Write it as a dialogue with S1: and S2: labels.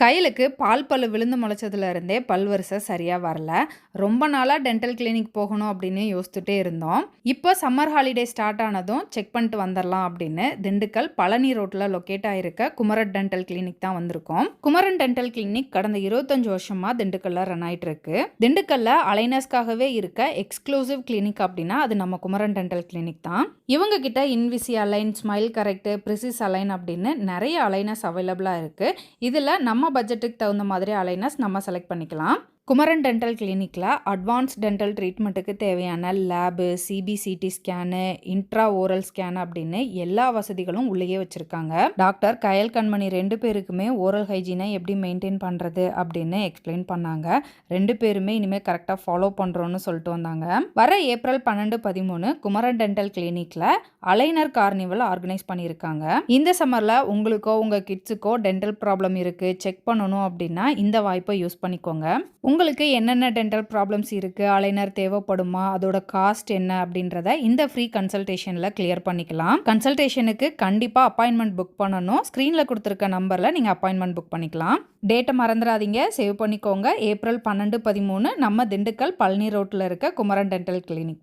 S1: கையிலுக்கு பால் பல்லு விழுந்து முளைச்சதுலேருந்தே பல் வரிசை சரியாக வரல. ரொம்ப நாளாக டென்டல் கிளினிக் போகணும் அப்படின்னு யோசிச்சுட்டே இருந்தோம். இப்போ சம்மர் ஹாலிடே ஸ்டார்ட் ஆனதும் செக் பண்ணிட்டு வந்துடலாம் அப்படின்னு திண்டுக்கல் பழனி ரோட்டில் லொக்கேட் ஆகிருக்க குமரன் டென்டல் கிளினிக் தான் வந்திருக்கோம். குமரன் டென்டல் கிளினிக் கடந்த 25 வருஷமாக திண்டுக்கல்ல ரன் ஆகிட்டு இருக்கு. திண்டுக்கல்ல அலைனஸ்க்காகவே இருக்க எக்ஸ்க்ளூசிவ் கிளினிக் அப்படின்னா அது நம்ம குமரன் டென்டல் கிளினிக் தான். இவங்க கிட்ட இன்விசி அலைன், ஸ்மைல் கரெக்ட், பிரிசிஸ் அலைன் அப்படின்னு நிறைய அலைனஸ் அவைலபிளாக இருக்குது. இதில் நம்ம பட்ஜெட்டுக்கு தகுந்த மாதிரி அலைனஸ் நம்ம செலக்ட் பண்ணிக்கலாம். குமரன் டென்டல் கிளினிக்கில் அட்வான்ஸ் டென்டல் ட்ரீட்மெண்ட்டுக்கு தேவையான lab, CPCT scan, intra oral scan அப்படின்னு எல்லா வசதிகளும் உள்ளேயே வச்சுருக்காங்க. டாக்டர் கயல் கண்மணி 2 பேருக்குமே ஓரல் ஹைஜீனை எப்படி மெயின்டைன் பண்ணுறது அப்படின்னு எக்ஸ்பிளைன் பண்ணாங்க. 2 பேருமே இனிமேல் கரெக்டாக ஃபாலோ பண்ணுறோன்னு சொல்லிட்டு வந்தாங்க. வர ஏப்ரல் 12, 13 குமரன் டென்டல் கிளினிக்கில் அலைனர் கார்னிவல் ஆர்கனைஸ் பண்ணியிருக்காங்க. இந்த சம்மரில் உங்களுக்கோ உங்கள் கிட்ஸுக்கோ டென்டல் ப்ராப்ளம் இருக்குது, செக் பண்ணணும் அப்படின்னா இந்த வாய்ப்பை யூஸ் பண்ணிக்கோங்க. உங்களுக்கு என்னென்ன டென்டல் ப்ராப்ளம்ஸ் இருக்குது, அலைனர் தேவைப்படுமா, அதோட காஸ்ட் என்ன அப்படின்றத இந்த ஃப்ரீ கன்சல்டேஷனில் கிளியர் பண்ணிக்கலாம். கன்சல்டேஷனுக்கு கண்டிப்பாக அப்பாயின்மெண்ட் புக் பண்ணணும். ஸ்க்ரீனில் கொடுத்துருக்க நம்பரில் நீங்கள் அப்பாயின்மெண்ட் புக் பண்ணிக்கலாம். டேட்டை மறந்துடாதீங்க, சேவ் பண்ணிக்கோங்க. ஏப்ரல் 12, 13 நம்ம திண்டுக்கல் பழனி ரோட்டில் இருக்க குமரன் டென்டல் கிளினிக்.